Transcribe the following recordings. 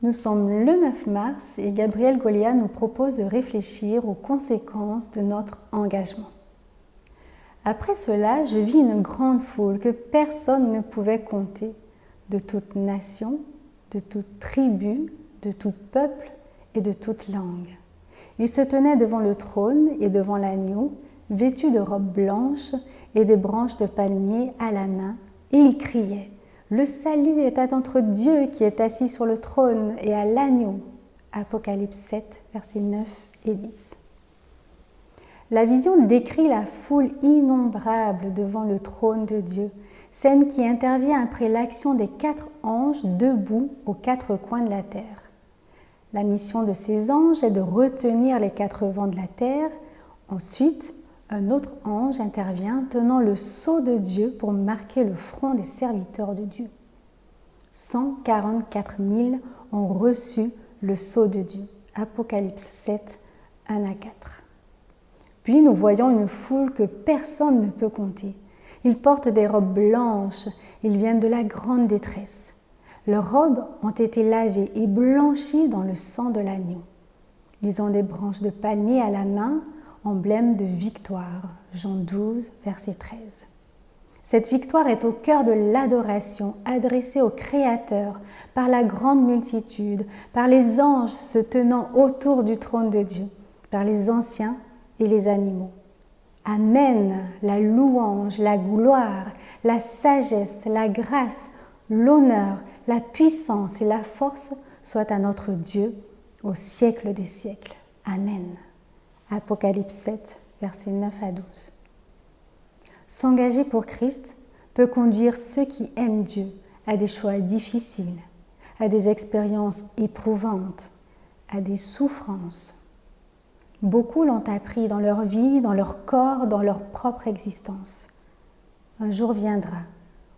Nous sommes le 9 mars et Gabriel Golia nous propose de réfléchir aux conséquences de notre engagement. Après cela, je vis une grande foule que personne ne pouvait compter, de toute nation, de toute tribu, de tout peuple et de toute langue. Ils se tenaient devant le trône et devant l'agneau, vêtus de robes blanches et des branches de palmier à la main, et ils criaient « Le salut est à notre Dieu qui est assis sur le trône et à l'agneau » Apocalypse 7, versets 9 et 10. La vision décrit la foule innombrable devant le trône de Dieu, scène qui intervient après l'action des 4 anges debout aux 4 coins de la terre. La mission de ces anges est de retenir les 4 vents de la terre. Ensuite, un autre ange intervient tenant le sceau de Dieu pour marquer le front des serviteurs de Dieu. 144 000 ont reçu le sceau de Dieu. Apocalypse 7, 1 à 4. Puis nous voyons une foule que personne ne peut compter. Ils portent des robes blanches, ils viennent de la grande détresse. Leurs robes ont été lavées et blanchies dans le sang de l'agneau. Ils ont des branches de palmier à la main, emblème de victoire. Jean 12, verset 13. Cette victoire est au cœur de l'adoration adressée au Créateur par la grande multitude, par les anges se tenant autour du trône de Dieu, par les anciens et les animaux. Amen, la louange, la gloire, la sagesse, la grâce, l'honneur, la puissance et la force soient à notre Dieu au siècle des siècles. Amen. Apocalypse 7, versets 9 à 12. S'engager pour Christ peut conduire ceux qui aiment Dieu à des choix difficiles, à des expériences éprouvantes, à des souffrances. Beaucoup l'ont appris dans leur vie, dans leur corps, dans leur propre existence. Un jour viendra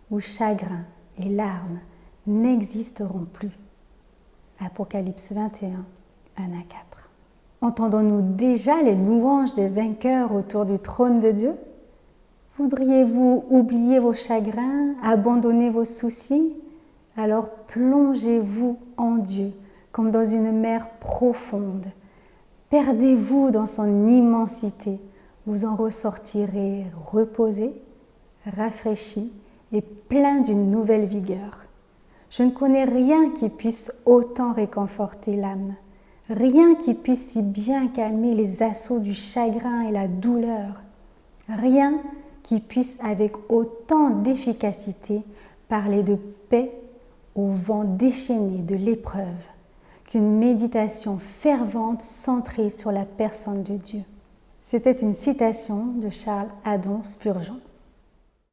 où chagrin et larmes n'existeront plus. Apocalypse 21, 1 à 4. Entendons-nous déjà les louanges des vainqueurs autour du trône de Dieu? Voudriez-vous oublier vos chagrins, abandonner vos soucis? Alors plongez-vous en Dieu comme dans une mer profonde. Perdez-vous dans son immensité. Vous en ressortirez reposé, rafraîchi et plein d'une nouvelle vigueur. Je ne connais rien qui puisse autant réconforter l'âme. Rien qui puisse si bien calmer les assauts du chagrin et la douleur. Rien qui puisse avec autant d'efficacité parler de paix au vent déchaîné de l'épreuve qu'une méditation fervente centrée sur la personne de Dieu. C'était une citation de Charles Haddon Spurgeon.